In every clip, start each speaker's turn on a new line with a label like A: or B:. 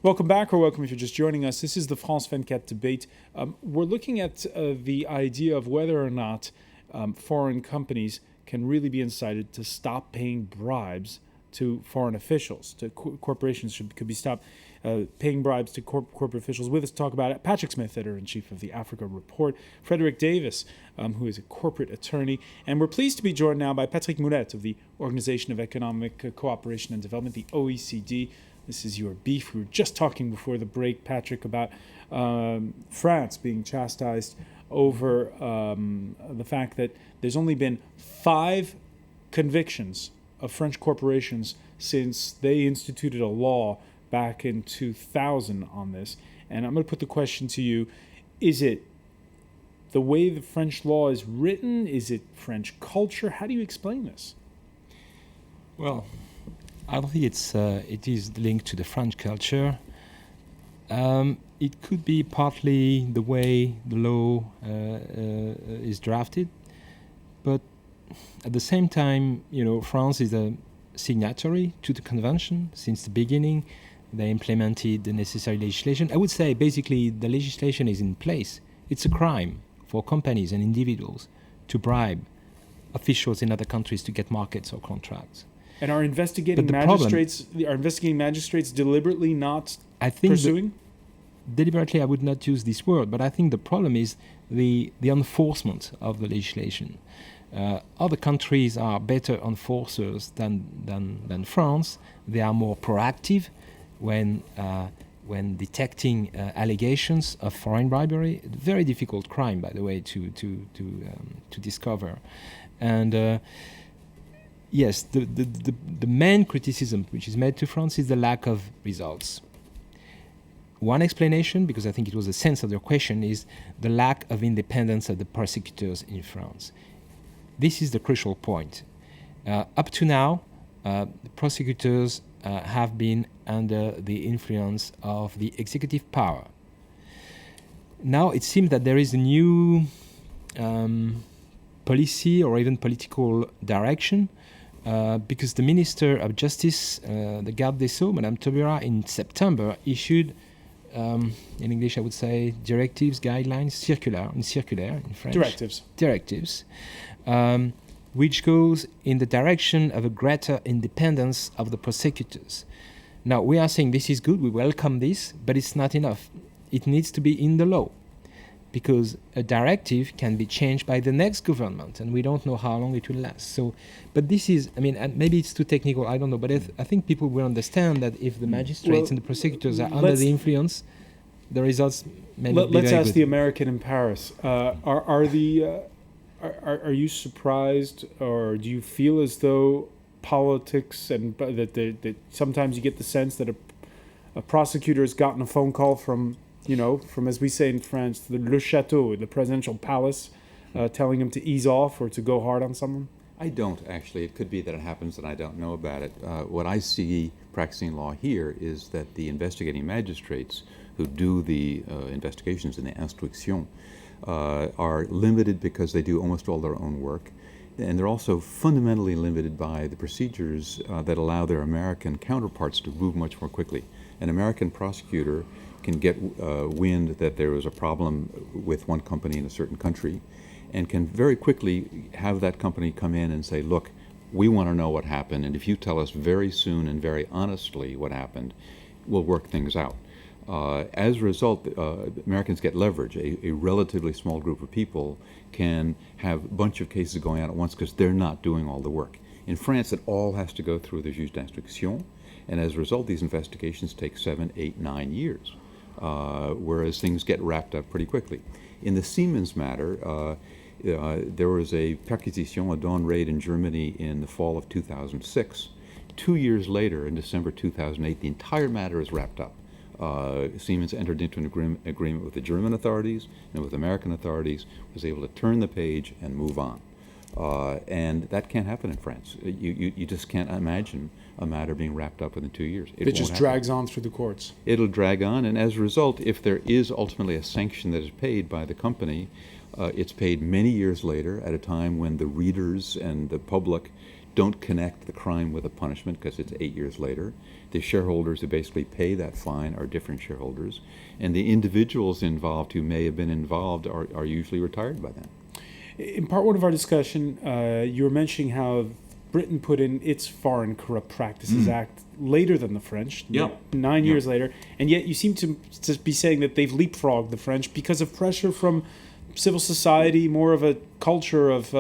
A: Welcome back, or welcome if you're just joining us. This is the France 24 debate. We're looking at the idea of whether or not foreign companies can really be incited to stop paying bribes to foreign officials. Corporations could be stopped paying bribes to corporate officials. With us to talk about it, Patrick Smith, editor-in-chief of the Africa Report, Frederick Davis, who is a corporate attorney, and we're pleased to be joined now by Patrick Moulet of the Organization of Economic Cooperation and Development, the OECD. This is your beef. We were just talking before the break, Patrick, about France being chastised over the fact that there's only been 5 convictions of French corporations since they instituted a law back in 2000 on this. And I'm going to put the question to you. Is it the way the French law is written? Is it French culture? How do you explain this?
B: Well, I don't think it is linked to the French culture. It could be partly the way the law is drafted, but at the same time, France is a signatory to the convention since the beginning. They implemented the necessary legislation. I would say basically the legislation is in place. It's a crime for companies and individuals to bribe officials in other countries to get markets or contracts.
A: And are investigating magistrates deliberately not pursuing?
B: Deliberately, I would not use this word, but I think the problem is the enforcement of the legislation. Other countries are better enforcers than France. They are more proactive when detecting allegations of foreign bribery. Very difficult crime, by the way, to discover. And yes, the main criticism which is made to France is the lack of results. One explanation, because I think it was the sense of your question, is the lack of independence of the prosecutors in France. This is the crucial point. Up to now, the prosecutors have been under the influence of the executive power. Now it seems that there is a new policy or even political direction because the Minister of Justice, the Garde des Sceaux, Madame Taubira, in September issued, in English I would say, directives, guidelines, circular in French. Directives. Which goes in the direction of a greater independence of the prosecutors. Now, we are saying this is good, we welcome this, but it's not enough. It needs to be in the law, because a directive can be changed by the next government, and we don't know how long it will last. So, but this is, and maybe it's too technical, I don't know, but I think people will understand that if the magistrates and the prosecutors are under the influence, the results may not be very good.
A: Let's ask the American in Paris. Are you surprised, or do you feel as though politics and that sometimes you get the sense that a prosecutor has gotten a phone call from as we say in France, le château, the presidential palace, telling him to ease off or to go hard on someone?
C: I don't, actually. It could be that it happens and I don't know about it. What I see practicing law here is that the investigating magistrates who do the investigations in the instruction are limited because they do almost all their own work. And they're also fundamentally limited by the procedures that allow their American counterparts to move much more quickly. An American prosecutor can get wind that there is a problem with one company in a certain country and can very quickly have that company come in and say, look, we want to know what happened, and if you tell us very soon and very honestly what happened, we'll work things out. As a result, Americans get leverage. A relatively small group of people can have a bunch of cases going on at once because they're not doing all the work. In France, it all has to go through the juge d'instruction, and as a result, these investigations take 7, 8, 9 years, whereas things get wrapped up pretty quickly. In the Siemens matter, there was a perquisition, a dawn raid in Germany in the fall of 2006. 2 years later, in December 2008, the entire matter is wrapped up. Siemens entered into an agreement with the German authorities and with American authorities, was able to turn the page and move on. And that can't happen in France. You just can't imagine a matter being wrapped up within 2 years.
A: It just drags on through the courts.
C: It'll drag on, and as a result, if there is ultimately a sanction that is paid by the company, it's paid many years later at a time when the readers and the public don't connect the crime with the punishment because it's 8 years later. The shareholders who basically pay that fine are different shareholders. And the individuals involved who may have been involved are usually retired by then.
A: In part one of our discussion, you were mentioning how Britain put in its Foreign Corrupt Practices Act later than the French, 9 years later, and yet you seem to be saying that they've leapfrogged the French because of pressure from civil society, more of a culture of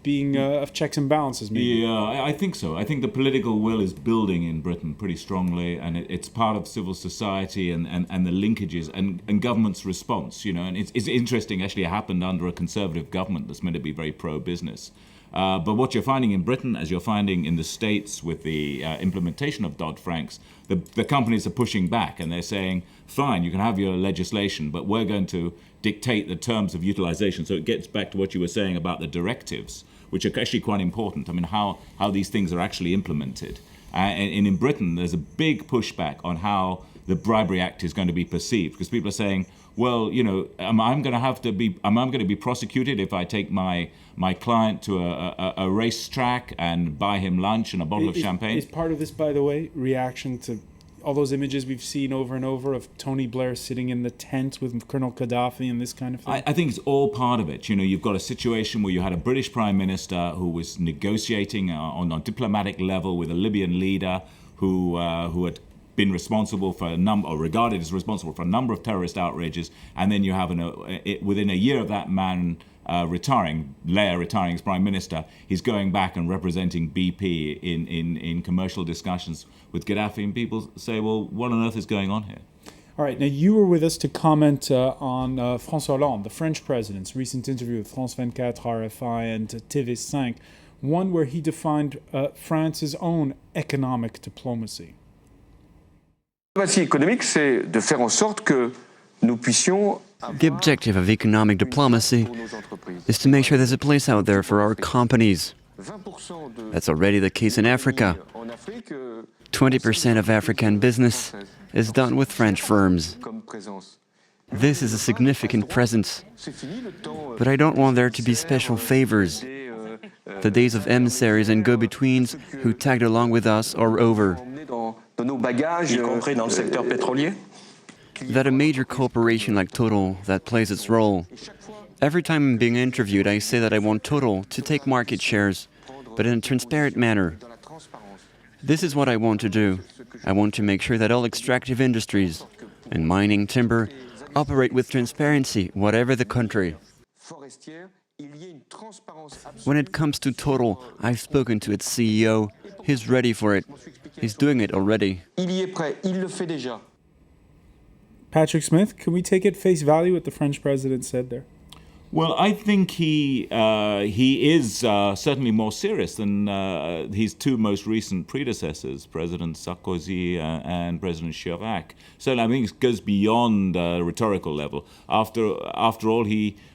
A: being of checks and balances, maybe.
D: Yeah, I think so. I think the political will is building in Britain pretty strongly, and it's part of civil society and the linkages and government's response, you know. And it's interesting, actually, it happened under a conservative government that's meant to be very pro-business. But what you're finding in Britain, as you're finding in the States with the implementation of Dodd-Frank's, the companies are pushing back and they're saying, fine, you can have your legislation, but we're going to dictate the terms of utilization. So it gets back to what you were saying about the directives, which are actually quite important. I mean, how these things are actually implemented. And in Britain, there's a big pushback on how the Bribery Act is going to be perceived, because people are saying, well, you know, am I going to be prosecuted if I take my client to a racetrack and buy him lunch and a bottle of champagne?
A: Is part of this, by the way, reaction to all those images we've seen over and over of Tony Blair sitting in the tent with Colonel Gaddafi and this kind of thing?
D: I think it's all part of it. You know, you've got a situation where you had a British Prime Minister who was negotiating on a diplomatic level with a Libyan leader who had been responsible for or regarded as responsible for a number of terrorist outrages, and then you have within a year of that man retiring as Prime Minister, he's going back and representing BP in commercial discussions with Gaddafi, and people say, well, what on earth is going on here?
A: All right, now you were with us to comment on François Hollande, the French president's recent interview with France 24, RFI, and TV5, one where he defined France's own economic diplomacy.
E: Diplomatie économique, c'est de faire en sorte que nous puissions.
F: The objective of economic diplomacy is to make sure there's a place out there for our companies. That's already the case in Africa. 20% of African business is done with French firms. This is a significant presence. But I don't want there to be special favors. The days of emissaries and go-betweens who tagged along with us are over. That a major corporation like Total that plays its role. Every time I'm being interviewed, I say that I want Total to take market shares, but in a transparent manner. This is what I want to do. I want to make sure that all extractive industries, and mining, timber, operate with transparency, whatever the country. When it comes to Total, I've spoken to its CEO. He's ready for it. He's doing it already.
A: Patrick Smith, can we take at face value what the French president said there?
D: Well, I think he is certainly more serious than his two most recent predecessors, President Sarkozy and President Chirac. So I think it goes beyond the rhetorical level. After all,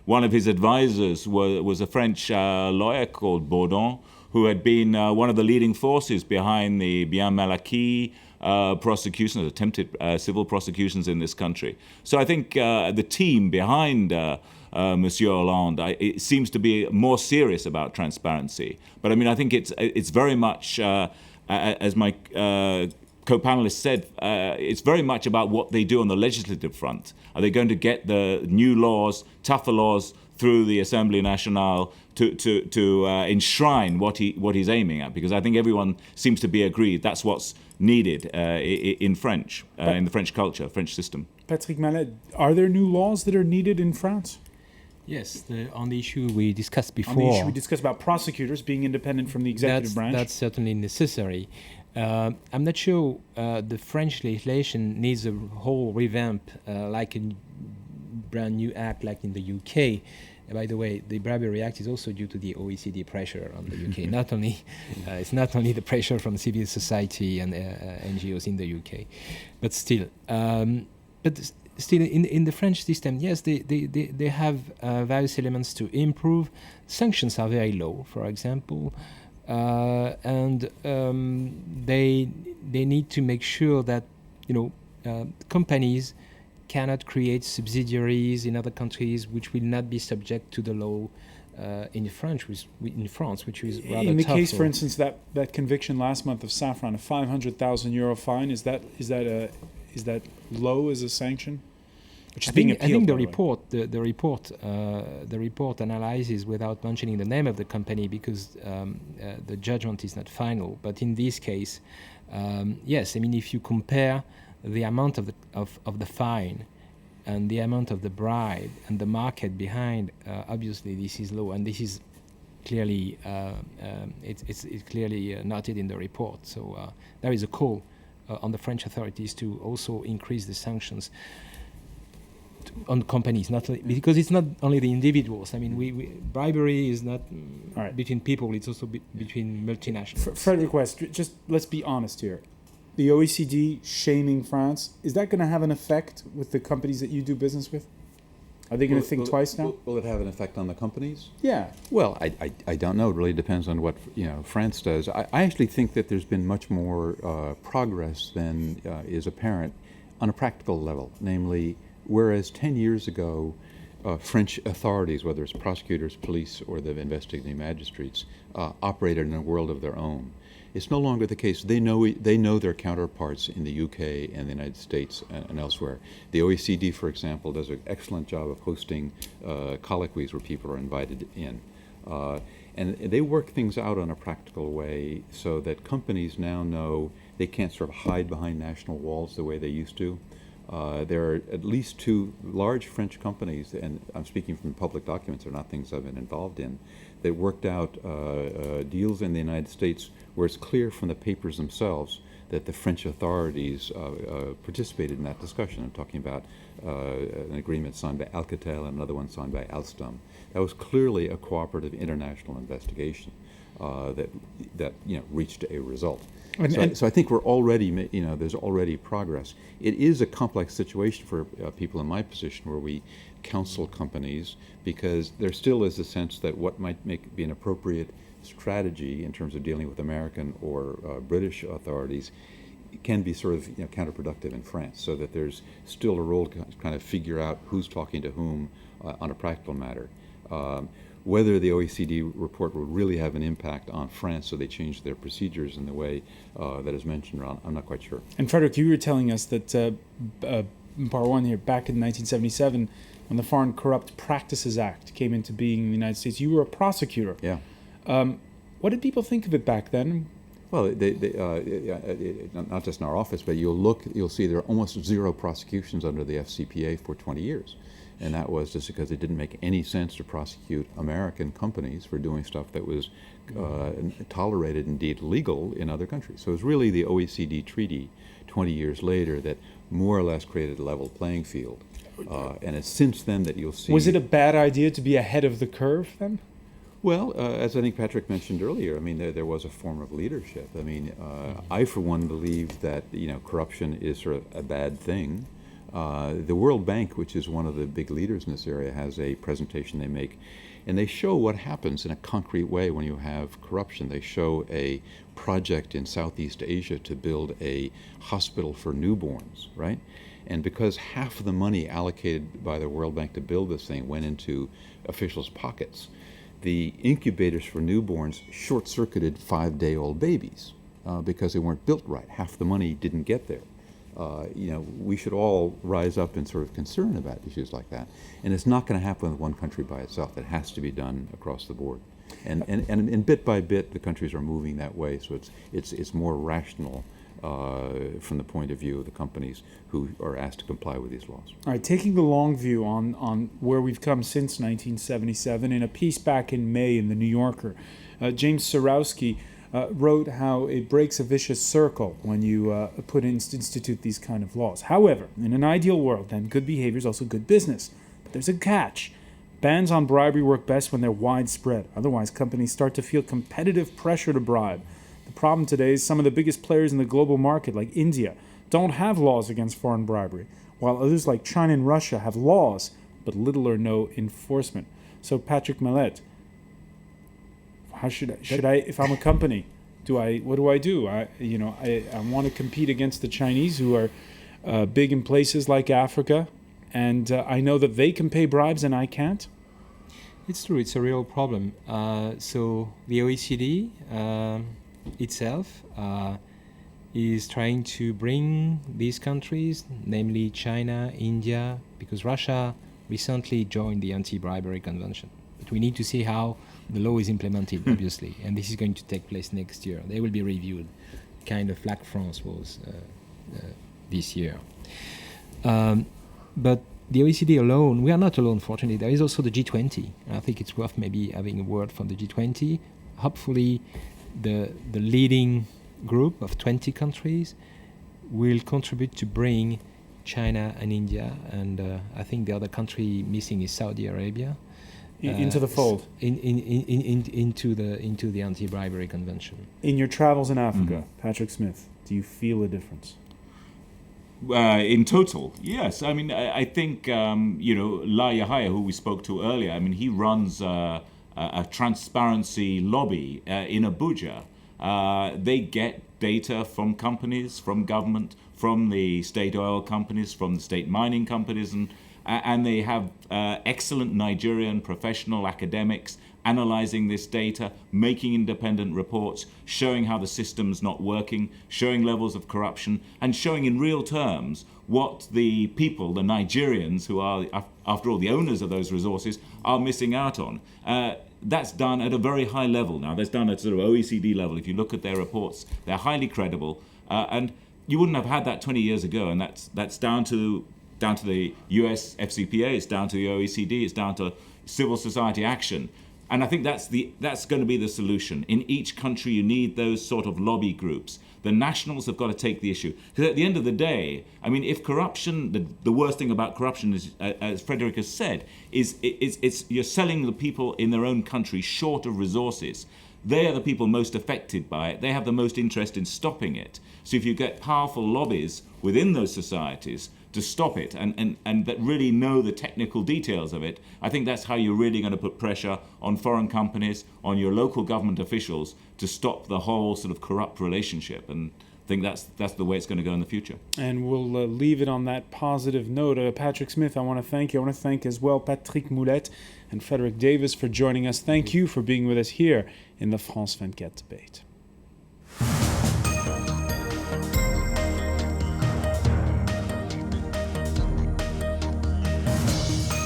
D: one of his advisors was a French lawyer called Baudon, who had been one of the leading forces behind the Bien Mal Acquis prosecutions, attempted civil prosecutions in this country. So I think the team behind Monsieur Hollande, it seems to be more serious about transparency. But I mean, I think it's very much, as my co-panelist said, it's very much about what they do on the legislative front. Are they going to get the new laws, tougher laws, through the Assemblée Nationale to enshrine what he's aiming at? Because I think everyone seems to be agreed that's what's needed in French, in the French culture, French system.
A: Patrick Mallet, are there new laws that are needed in France?
B: Yes, on the issue we discussed before.
A: On the issue we discussed about prosecutors being independent from the executive branch.
B: That's certainly necessary. I'm not sure the French legislation needs a whole revamp, like a brand new act like in the UK. By the way, the Bribery Act is also due to the OECD pressure on the UK. It's not only the pressure from civil society and NGOs in the UK, but still. Still, in the French system, yes, they have various elements to improve. Sanctions are very low, for example, and they need to make sure that companies cannot create subsidiaries in other countries which will not be subject to the law. in France, which is rather
A: in the
B: tough.
A: case, for instance, that conviction last month of Safran, a €500,000 fine, is that low as a sanction? Which is being appealed,
B: I think the report analyzes without mentioning the name of the company because the judgment is not final. But in this case, yes, I mean if you compare the amount of the fine and the amount of the bribe and the market behind, obviously this is low, and this is clearly it's clearly noted in the report. So there is a call on the French authorities to also increase the sanctions on companies, because it's not only the individuals. I mean, bribery is not between people; it's also between multinationals.
A: Frederick West, just let's be honest here. The OECD shaming France, is that going to have an effect with the companies that you do business with? Are they going to think twice now?
C: Will it have an effect on the companies?
A: Yeah.
C: Well, I don't know. It really depends on what France does. I actually think that there's been much more progress than is apparent on a practical level. Namely, whereas 10 years ago, French authorities, whether it's prosecutors, police, or the investigating magistrates, operated in a world of their own. It's no longer the case. They know their counterparts in the UK and the United States and elsewhere. The OECD, for example, does an excellent job of hosting colloquies where people are invited in. And they work things out in a practical way so that companies now know they can't sort of hide behind national walls the way they used to. There are at least two large French companies, and I'm speaking from public documents, they're not things I've been involved in, that worked out deals in the United States where it's clear from the papers themselves that the French authorities participated in that discussion. I'm talking about an agreement signed by Alcatel and another one signed by Alstom. That was clearly a cooperative international investigation that reached a result. So I think we're already, there's already progress. It is a complex situation for people in my position where we counsel companies, because there still is a sense that what might be an appropriate strategy in terms of dealing with American or British authorities can be sort of counterproductive in France, so that there's still a role to kind of figure out who's talking to whom on a practical matter. Whether the OECD report will really have an impact on France, so they change their procedures in the way that is mentioned, I'm not quite sure.
A: And Frederick, you were telling us that part one here, back in 1977, when the Foreign Corrupt Practices Act came into being in the United States, you were a prosecutor.
C: Yeah.
A: What did people think of it back then?
C: Well, not just in our office, but you'll see there are almost zero prosecutions under the FCPA for 20 years. And that was just because it didn't make any sense to prosecute American companies for doing stuff that was tolerated, indeed legal, in other countries. So it was really the OECD treaty 20 years later that more or less created a level playing field. And it's since then that you'll see...
A: Was it a bad idea to be ahead of the curve then?
C: Well, as I think Patrick mentioned earlier, I mean, there was a form of leadership. I mean, I, for one, believe that, corruption is sort of a bad thing. The World Bank, which is one of the big leaders in this area, has a presentation they make, and they show what happens in a concrete way when you have corruption. They show a project in Southeast Asia to build a hospital for newborns, right? And because half of the money allocated by the World Bank to build this thing went into officials' pockets, the incubators for newborns short-circuited 5-day-old babies because they weren't built right. Half the money didn't get there. We should all rise up in sort of concern about issues like that. And it's not going to happen with one country by itself. It has to be done across the board. And bit by bit, the countries are moving that way. So it's more rational from the point of view of the companies who are asked to comply with these laws.
A: All right, taking the long view on where we've come since 1977, in a piece back in May in The New Yorker, James Sorowski wrote how it breaks a vicious circle when you institute these kind of laws. However, in an ideal world, then, good behavior is also good business. But there's a catch. Bans on bribery work best when they're widespread. Otherwise, companies start to feel competitive pressure to bribe. The problem today is some of the biggest players in the global market, like India, don't have laws against foreign bribery, while others like China and Russia have laws, but little or no enforcement. So, Patrick Mallet, how should I, if I'm a company, what do I do? I want to compete against the Chinese, who are big in places like Africa, and I know that they can pay bribes and I can't.
B: It's true, it's a real problem. So the OECD itself is trying to bring these countries, namely China, India, because Russia recently joined the Anti-Bribery Convention. But we need to see how the law is implemented, obviously, and this is going to take place next year. They will be reviewed, kind of like France was this year. But the OECD alone, we are not alone, fortunately. There is also the G20. I think it's worth maybe having a word from the G20. Hopefully, the leading group of 20 countries will contribute to bring China and India, and I think the other country missing is Saudi Arabia.
A: Into the fold.
B: Into the Anti-Bribery Convention.
A: In your travels in Africa, Patrick Smith, do you feel a difference?
D: In total, yes. I mean, I think, La Yahya, who we spoke to earlier, I mean, he runs a transparency lobby in Abuja. They get data from companies, from government, from the state oil companies, from the state mining companies, and they have excellent Nigerian professional academics analyzing this data, making independent reports, showing how the system's not working, showing levels of corruption, and showing in real terms what the people, the Nigerians, who are, after all, the owners of those resources, are missing out on. That's done at a very high level now. That's done at sort of OECD level. If you look at their reports, they're highly credible. And you wouldn't have had that 20 years ago, and that's down to the US FCPA, it's down to the OECD, it's down to civil society action. And I think that's going to be the solution. In each country, you need those sort of lobby groups. The nationals have got to take the issue. Because at the end of the day, I mean, if corruption, the worst thing about corruption is, as Frederick has said, is you're selling the people in their own country short of resources. They are the people most affected by it. They have the most interest in stopping it. So if you get powerful lobbies within those societies to stop it and that really know the technical details of it, I think that's how you're really going to put pressure on foreign companies, on your local government officials to stop the whole sort of corrupt relationship. And I think that's the way it's going to go in the future.
A: And we'll leave it on that positive note. Patrick Smith, I want to thank you. I want to thank as well Patrick Moulette and Frederick Davis for joining us. Thank you for being with us here in the France 24 debate.